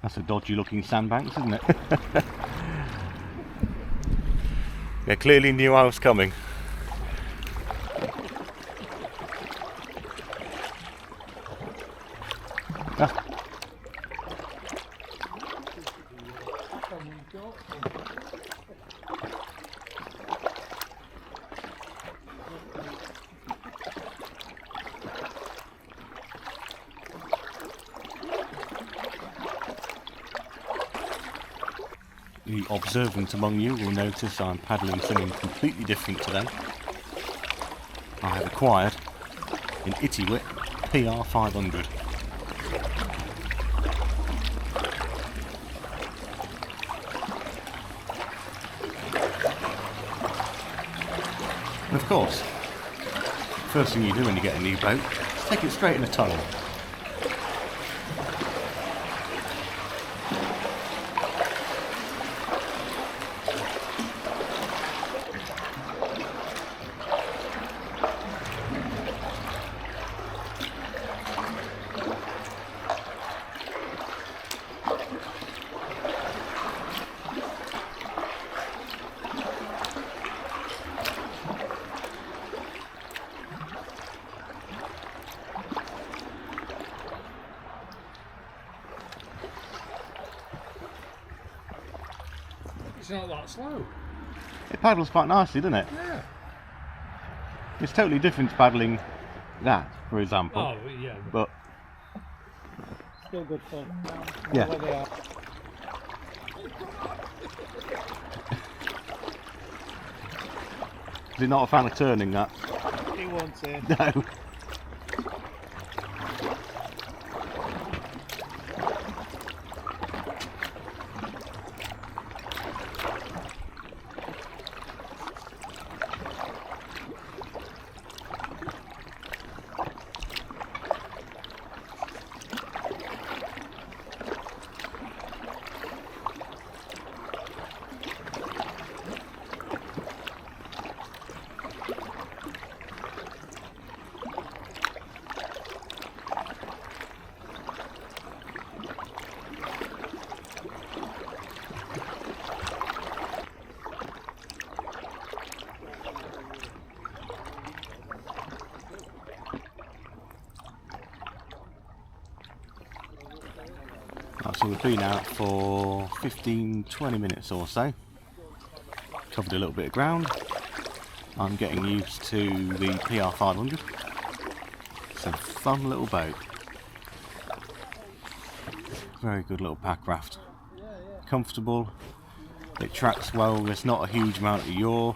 That's a dodgy looking sandbanks, isn't it? They clearly knew I was coming. Ah. The observant among you will notice I'm paddling something completely different to them. I have acquired an Itiwit PR500. And of course, first thing you do when you get a new boat is take it straight in a tunnel. It's not that slow. It paddles quite nicely, doesn't it? Yeah. It's totally different to paddling that, for example. Oh, yeah. But Still good fun. yeah. Is it not a fan of turning that? He wants it. No. So we've been out for 15-20 minutes or so. Covered a little bit of ground. I'm getting used to the PR500. It's a fun little boat. Very good little Packraft. Comfortable. It tracks well. There's not a huge amount of yaw.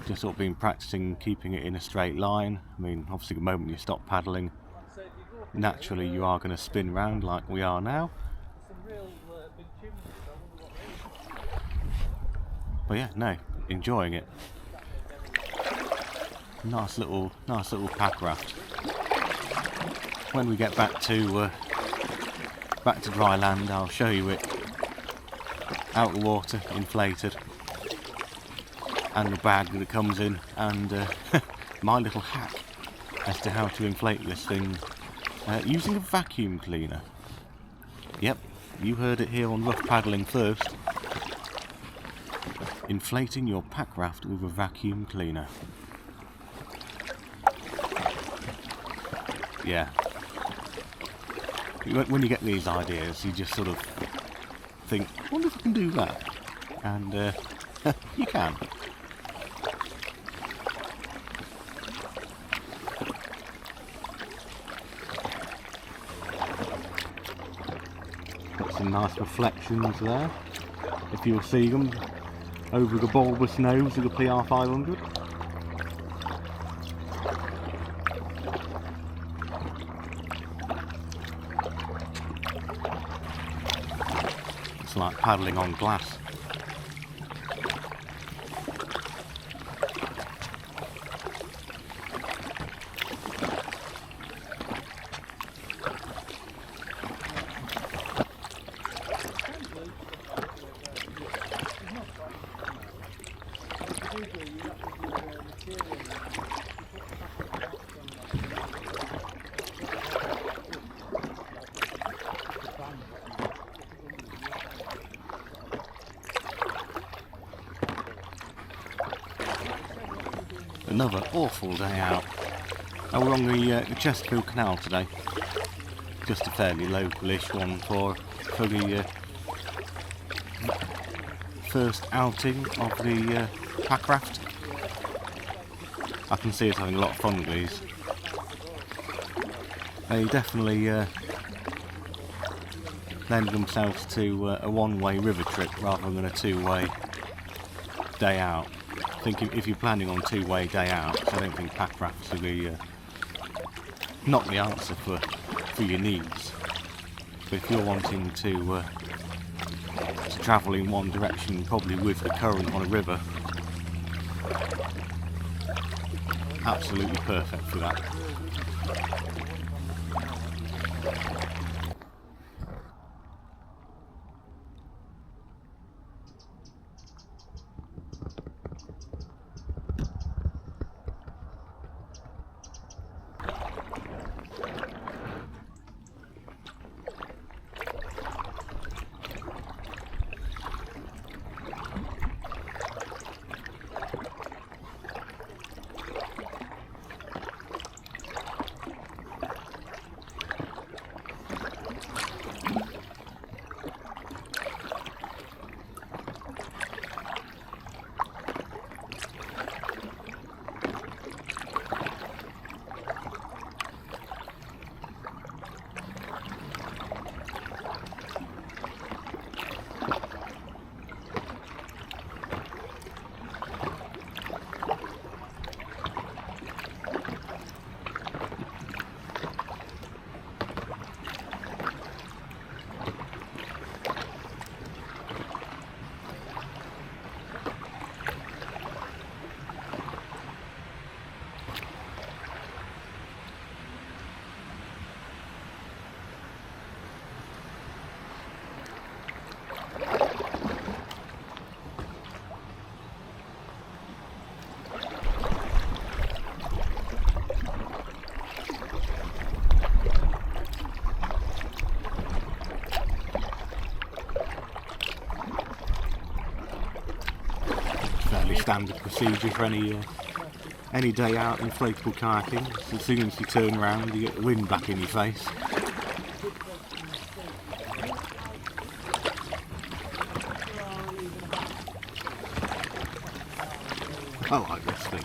Just sort of been practicing keeping it in a straight line. I mean, obviously the moment you stop paddling, naturally you are going to spin round like we are now. But yeah, no, enjoying it. Nice little Packraft. When we get back to dry land, I'll show you it out of the water, inflated, and the bag that it comes in, and my little hack as to how to inflate this thing using a vacuum cleaner. Yep, you heard it here on Rough Paddling first. Inflating your Packraft with a vacuum cleaner. Yeah. When you get these ideas, you just sort of think, I wonder if I can do that. And you can. Got some nice reflections there, if you'll see them, over the bulbous nose of the PR500. It's like paddling on glass. Another awful day out. We're on the Chesterfield Canal today. Just a fairly local-ish one for the first outing of the Packraft. I can see us having a lot of fun with these. They definitely lend themselves to a one-way river trip rather than a two-way day out. I think if you're planning on two-way day out, I don't think Packrafts are not the answer for your needs. But if you're wanting to travel in one direction, probably with the current on a river, absolutely perfect for that. Standard procedure for any day out inflatable kayaking. So as soon as you turn around, you get the wind back in your face. I like this thing.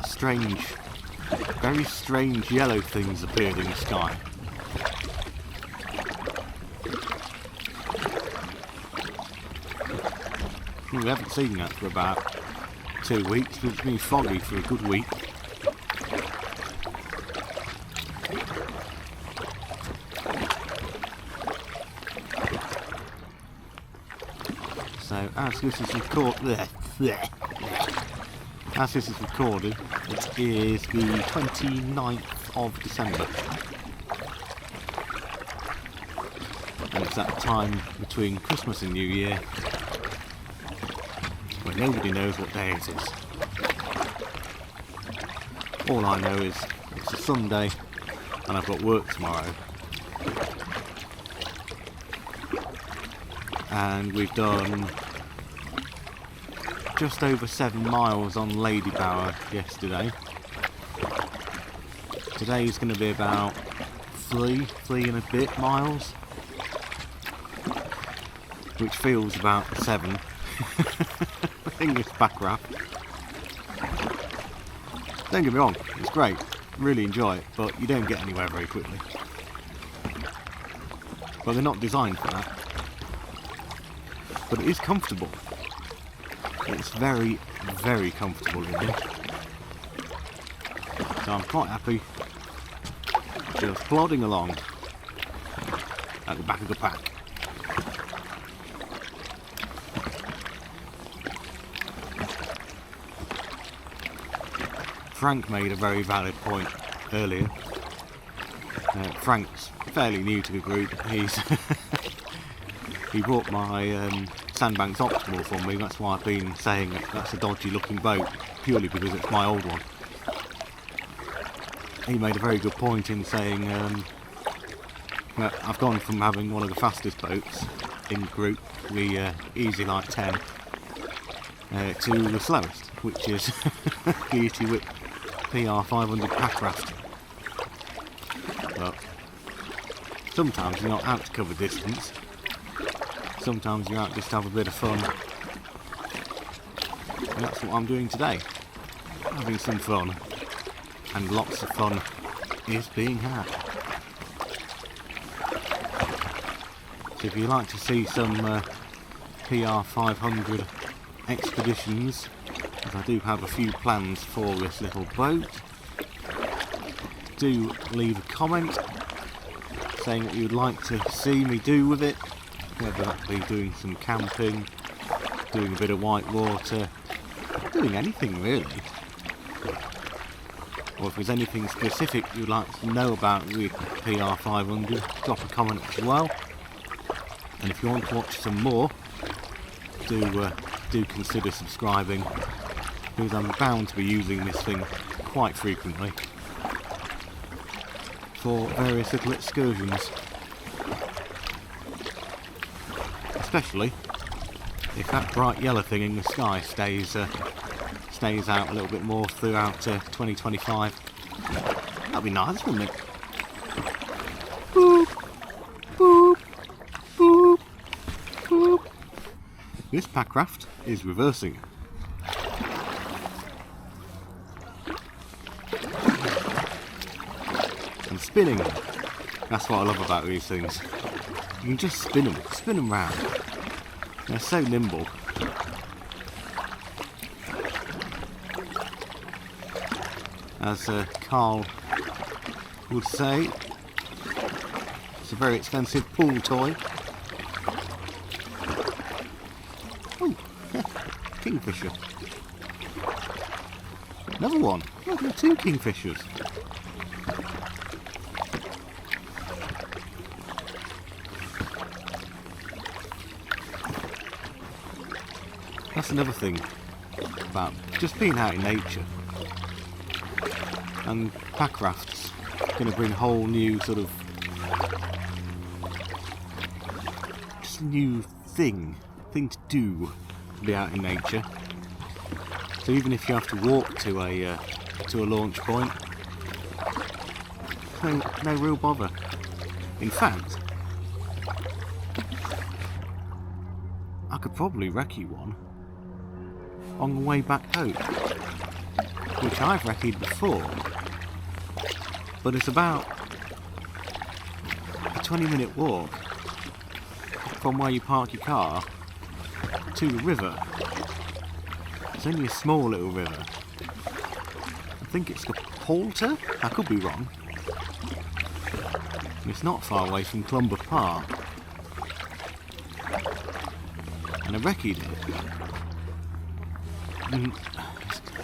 Strange, very strange yellow things appeared in the sky. We haven't seen that for about 2 weeks, but it's been foggy for a good week. So as this is recorded, it is the 29th of December, and it's that time between Christmas and New Year where nobody knows what day it is. All I know is it's a Sunday and I've got work tomorrow, and we've done just over 7 miles on Lady Bower yesterday. Today is going to be about 3 and a bit miles, which feels about 7. I think it's Packraft. Don't get me wrong, it's great, really enjoy it, but you don't get anywhere very quickly. But they're not designed for that. But it is comfortable. It's very, very comfortable in here. So I'm quite happy just plodding along at the back of the pack. Frank made a very valid point earlier. Frank's fairly new to the group. He bought my Sandbanks Optimal for me. That's why I've been saying that's a dodgy looking boat, purely because it's my old one. He made a very good point in saying that I've gone from having one of the fastest boats in the group, the Easy Light 10, to the slowest, which is the Itiwit PR500 Packraft. But sometimes you're not out to cover distance, sometimes you're out just to have a bit of fun, and that's what I'm doing today, having some fun, and lots of fun is being had. So if you'd like to see some PR500 expeditions, as I do have a few plans for this little boat, do leave a comment saying what you'd like to see me do with it, whether that be doing some camping, doing a bit of whitewater, doing anything really. Or if there's anything specific you'd like to know about the PR500, drop a comment as well. And if you want to watch some more, do consider subscribing, because I'm bound to be using this thing quite frequently for various little excursions, especially if that bright yellow thing in the sky stays out a little bit more throughout 2025. That'd be nice, wouldn't it? Boop, boop, boop, boop. This Packraft is reversing. And spinning. That's what I love about these things. You can just spin them round. They're so nimble. As Carl would say, it's a very expensive pool toy. Oh, kingfisher. Another one. Look, there are two kingfishers. That's another thing about just being out in nature. And Packraft's going to bring a whole new sort of, just a new thing to do, to be out in nature. So even if you have to walk to a launch point, no real bother. In fact, I could probably recce one on the way back home, which I've recce'd before, but it's about a 20-minute walk from where you park your car to the river. It's only a small little river. I think it's the Poulter? I could be wrong. And it's not far away from Clumber Park. And I recce'd it. And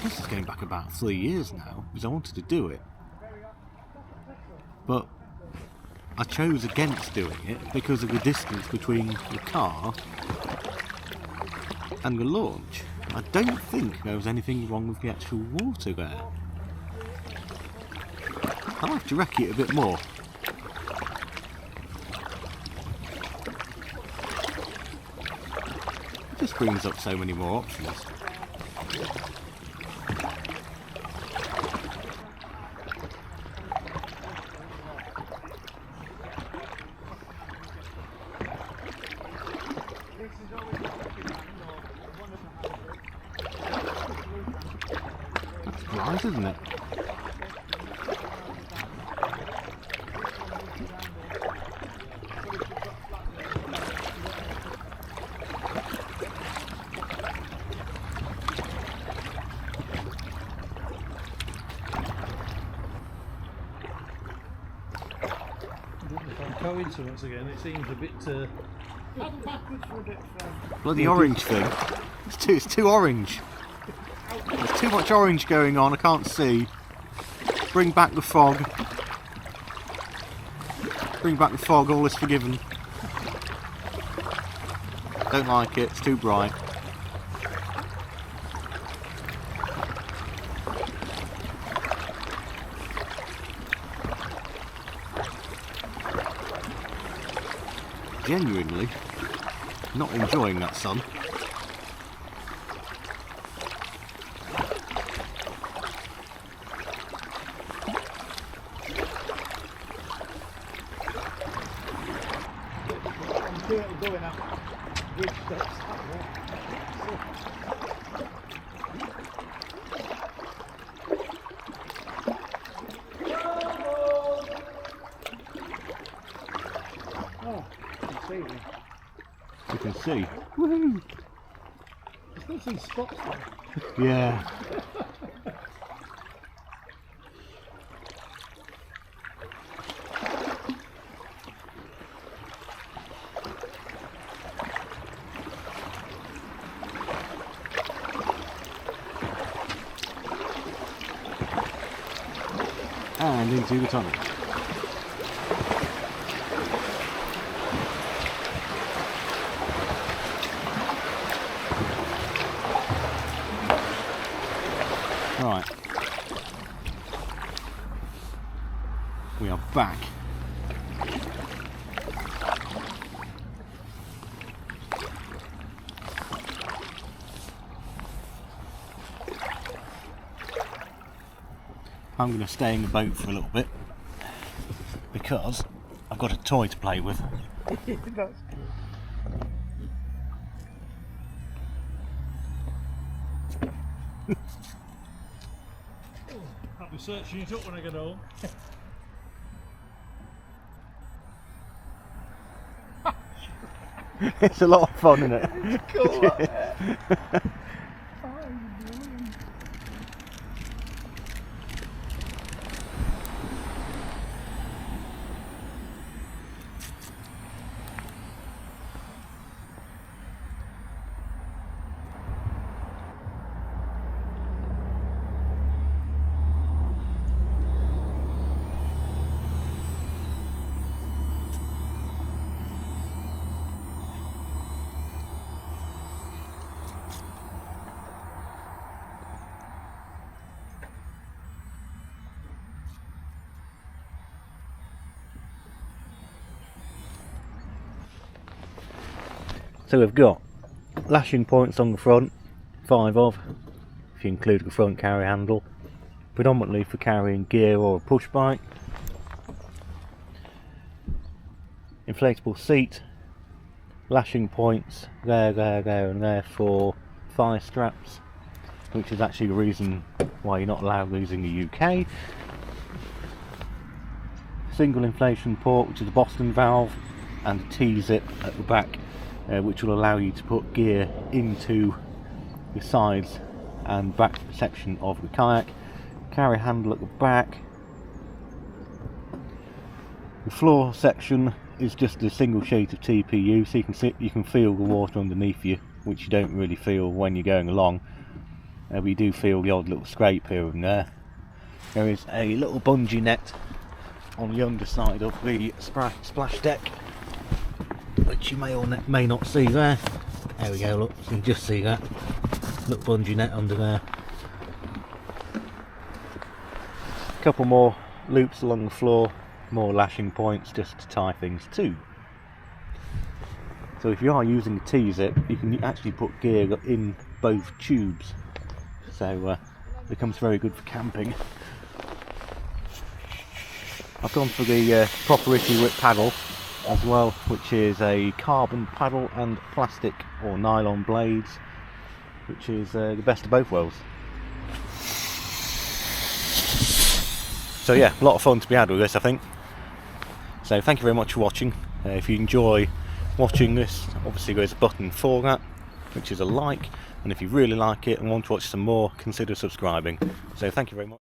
this is going back about 3 years now, because I wanted to do it. But I chose against doing it because of the distance between the car and the launch. I don't think there was anything wrong with the actual water there. I'll have to recce it a bit more. It just brings up so many more options. That's nice, isn't it? Going to once again, it seems a bit Bloody orange thing. It's too orange. There's too much orange going on, I can't see. Bring back the fog. Bring back the fog, all is forgiven. Don't like it, it's too bright. Genuinely not enjoying that sun. Going up bridge steps. Oh, You can see. Woohoo! I still see spots there. Yeah. And into the tunnel. Right. We are back. I'm going to stay in the boat for a little bit because I've got a toy to play with. That's good. I'll be searching it up when I get home. It's a lot of fun, isn't it? It's cool, isn't it? So we've got lashing points on the front, 5 of, if you include the front carry handle, predominantly for carrying gear or a push bike. Inflatable seat, lashing points there and there for thigh straps, which is actually the reason why you're not allowed these in the UK. Single inflation port, which is a Boston valve, and a T-zip at the back, which will allow you to put gear into the sides and back section of the kayak. Carry handle at the back. The floor section is just a single sheet of TPU, so you can feel the water underneath you, which you don't really feel when you're going along. But you do feel the odd little scrape here and there. There is a little bungee net on the underside of the splash deck, which you may or may not see there. There we go, look, you can just see that little bungee net under there. A couple more loops along the floor, more lashing points just to tie things to. So if you are using a T-zip, you can actually put gear in both tubes, so it becomes very good for camping. I've gone for the proper Itiwit paddle as well, which is a carbon paddle and plastic or nylon blades, which is the best of both worlds. So yeah, a lot of fun to be had with this, I think. So thank you very much for watching. If you enjoy watching this, obviously there's a button for that, which is a like, and if you really like it and want to watch some more, consider subscribing. So thank you very much.